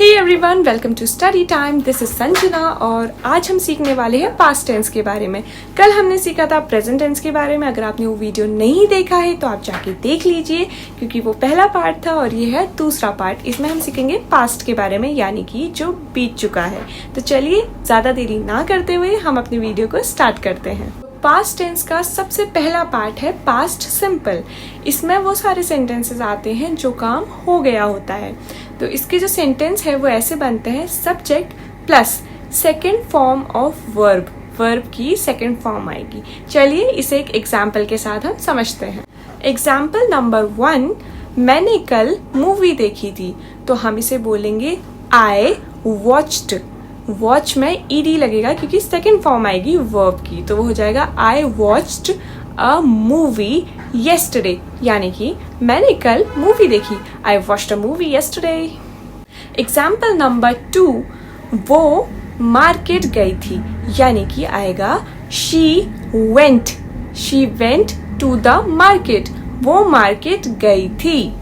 Hey everyone, welcome to study time. This is Sanjana और आज हम सीखने वाले हैं पास्ट टेंस के बारे में। कल हमने सीखा था प्रेजेंट टेंस के बारे में। अगर आपने वो वीडियो नहीं देखा है तो आप जाके देख लीजिए, क्योंकि वो पहला पार्ट था और ये है दूसरा पार्ट। इसमें हम सीखेंगे पास्ट के बारे में, यानी कि जो बीत चुका है। तो चलिए ज़्यादा देरी ना करते हुए हम अपनी वीडियो को स्टार्ट करते हैं। पास्ट टेंस का सबसे पहला पार्ट है पास्ट सिंपल। इसमें वो सारे सेंटेंसेस आते हैं जो काम हो गया होता है। तो इसके जो सेंटेंस है वो ऐसे बनते हैं, subject plus second form of verb. Verb की सेकेंड फॉर्म आएगी। चलिए इसे एक एग्जाम्पल के साथ हम समझते हैं। एग्जाम्पल नंबर 1, मैंने कल मूवी देखी थी। तो हम इसे बोलेंगे आई वॉच्ड। वॉच में ईडी लगेगा क्योंकि सेकेंड फॉर्म आएगी वर्ब की, तो वो हो जाएगा I watched a movie yesterday, यानी कि मैंने कल मूवी देखी। I watched a movie yesterday. Example number 2, वो मार्केट गई थी, यानी कि आएगा she went to the market. वो मार्केट गई थी।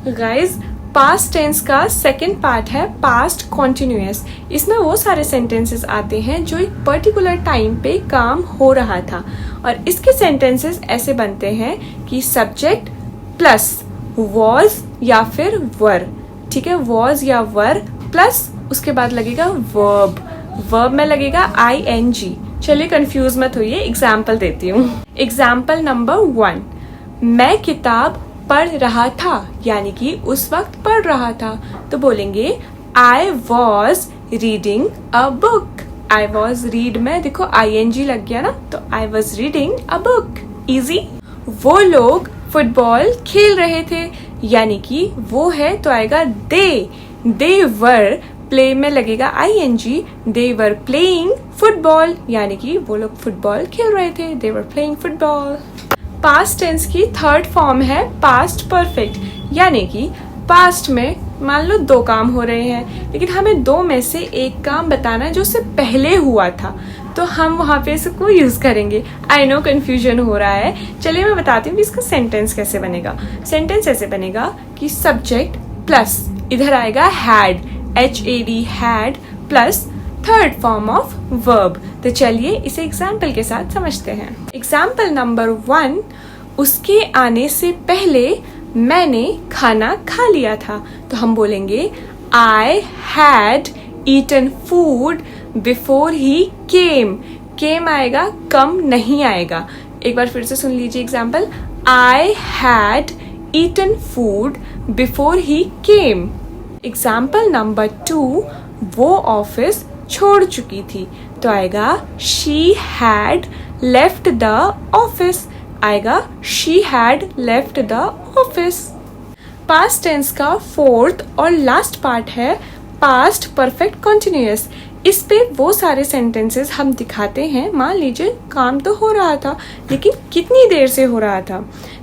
गाइज, पास्ट टेंस का सेकेंड पार्ट है पास्ट कॉन्टिन्यूअस। इसमें वो सारे सेंटेंसेस आते हैं जो एक पर्टिकुलर टाइम पे काम हो रहा था, और इसके सेंटेंसेस ऐसे बनते हैं कि सब्जेक्ट प्लस वॉज या फिर वर। ठीक है, वॉज या वर प्लस उसके बाद लगेगा वर्ब। वर्ब में लगेगा ING। चलिए कंफ्यूज मत होइए, एग्जाम्पल देती हूँ। एग्जाम्पल नंबर 1, मैं किताब पढ़ रहा था, यानी कि उस वक्त पढ़ रहा था। तो बोलेंगे I was reading a book. I was read में देखो ING लग गया ना, तो I was reading a book. Easy. वो लोग फुटबॉल खेल रहे थे, यानी कि वो है तो आएगा दे वर। प्ले में लगेगा ING। They were playing football, यानी कि वो लोग फुटबॉल खेल रहे थे। They were playing football. Past tense की थर्ड फॉर्म है पास्ट परफेक्ट, यानी कि पास्ट में मान लो 2 काम हो रहे हैं, लेकिन हमें 2 में से एक काम बताना है जो उससे पहले हुआ था, तो हम वहां पे इसको यूज करेंगे। आई नो कंफ्यूजन हो रहा है। चलिए मैं बताती हूँ कि इसका सेंटेंस कैसे बनेगा। सेंटेंस ऐसे बनेगा कि सब्जेक्ट प्लस इधर आएगा had, HAD had plus third form of verb. तो चलिए इसे एग्जाम्पल के साथ समझते हैं। एग्जाम्पल नंबर 1, उसके आने से पहले मैंने खाना खा लिया था। तो हम बोलेंगे I had eaten food before he came आएगा, कम नहीं आएगा। एक बार फिर से सुन लीजिए example. I had eaten food before he came. Example number 2, वो ऑफिस छोड़ चुकी थी। तो आएगा she had left the office. आएगा she had left the office. Past tense का फोर्थ और लास्ट पार्ट है पास्ट परफेक्ट कॉन्टिन्यूअस। इस पे वो सारे सेंटेंसेस हम दिखाते हैं। मान लीजिए काम तो हो रहा था, लेकिन कितनी देर से हो रहा था।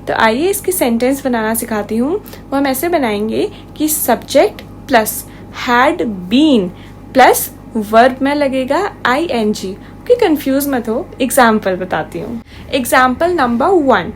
तो आइए इसकी सेंटेंस बनाना सिखाती हूँ। वो हम ऐसे बनाएंगे कि subject plus had been plus verb में लगेगा ING। कि कंफ्यूज मत हो, एग्जाम्पल बताती हूँ। एग्जाम्पल नंबर 1,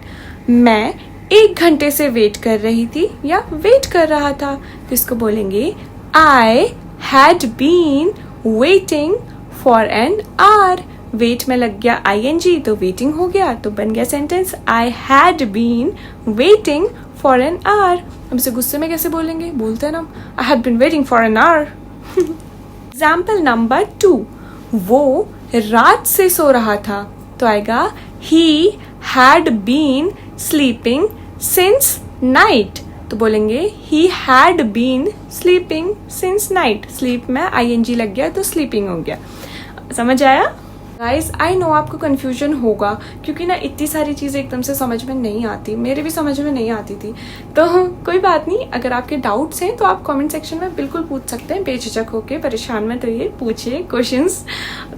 मैं 1 घंटे से वेट कर रही थी या वेट कर रहा था। तो इसको बोलेंगे I had been waiting for an hour. Wait में लग गया ING, तो वेटिंग हो गया, तो बन गया sentence I had been waiting for an hour. हम इसे गुस्से में कैसे बोलेंगे, बोलते हैं ना, I had been waiting for an hour. Example number 2, वो रात से सो रहा था। तो आएगा he had been sleeping since night. तो बोलेंगे he had been sleeping since night. Sleep में ING लग गया तो स्लीपिंग हो गया। समझ आया? गाइस, आई नो आपको कंफ्यूजन होगा, क्योंकि ना इतनी सारी चीज़ें एकदम से समझ में नहीं आती। मेरे भी समझ में नहीं आती थी। तो कोई बात नहीं, अगर आपके डाउट्स हैं तो आप कमेंट सेक्शन में बिल्कुल पूछ सकते हैं, बेझिझक होके। परेशान मत होइए, पूछिए क्वेश्चंस।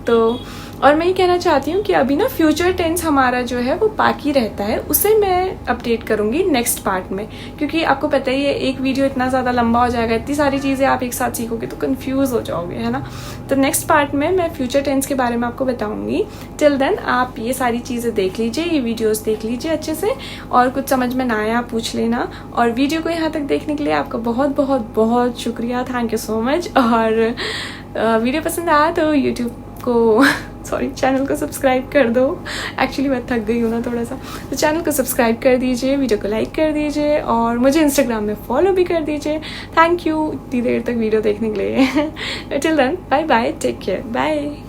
तो और मैं ये कहना चाहती हूँ कि अभी ना फ्यूचर टेंस हमारा जो है वो बाकी रहता है, उसे मैं अपडेट करूँगी नेक्स्ट पार्ट में, क्योंकि आपको पता ही है एक वीडियो इतना ज़्यादा लंबा हो जाएगा, इतनी सारी चीज़ें आप एक साथ सीखोगे तो कंफ्यूज हो जाओगे, है ना। तो नेक्स्ट पार्ट में मैं फ्यूचर टेंस के बारे में आपको बताऊँगी। टिल देन आप ये सारी चीज़ें देख लीजिए, ये वीडियोज़ देख लीजिए अच्छे से, और कुछ समझ में ना आया पूछ लेना। और वीडियो को यहाँ तक देखने के लिए आपका बहुत बहुत बहुत शुक्रिया, थैंक यू सो मच। और वीडियो पसंद आया तो यूट्यूब को चैनल को सब्सक्राइब कर दो। एक्चुअली मैं थक गई हूँ ना थोड़ा सा, तो चैनल को सब्सक्राइब कर दीजिए, वीडियो को लाइक कर दीजिए, और मुझे इंस्टाग्राम में फॉलो भी कर दीजिए। थैंक यू इतनी देर तक वीडियो देखने के लिए। Till then bye bye, take care, bye.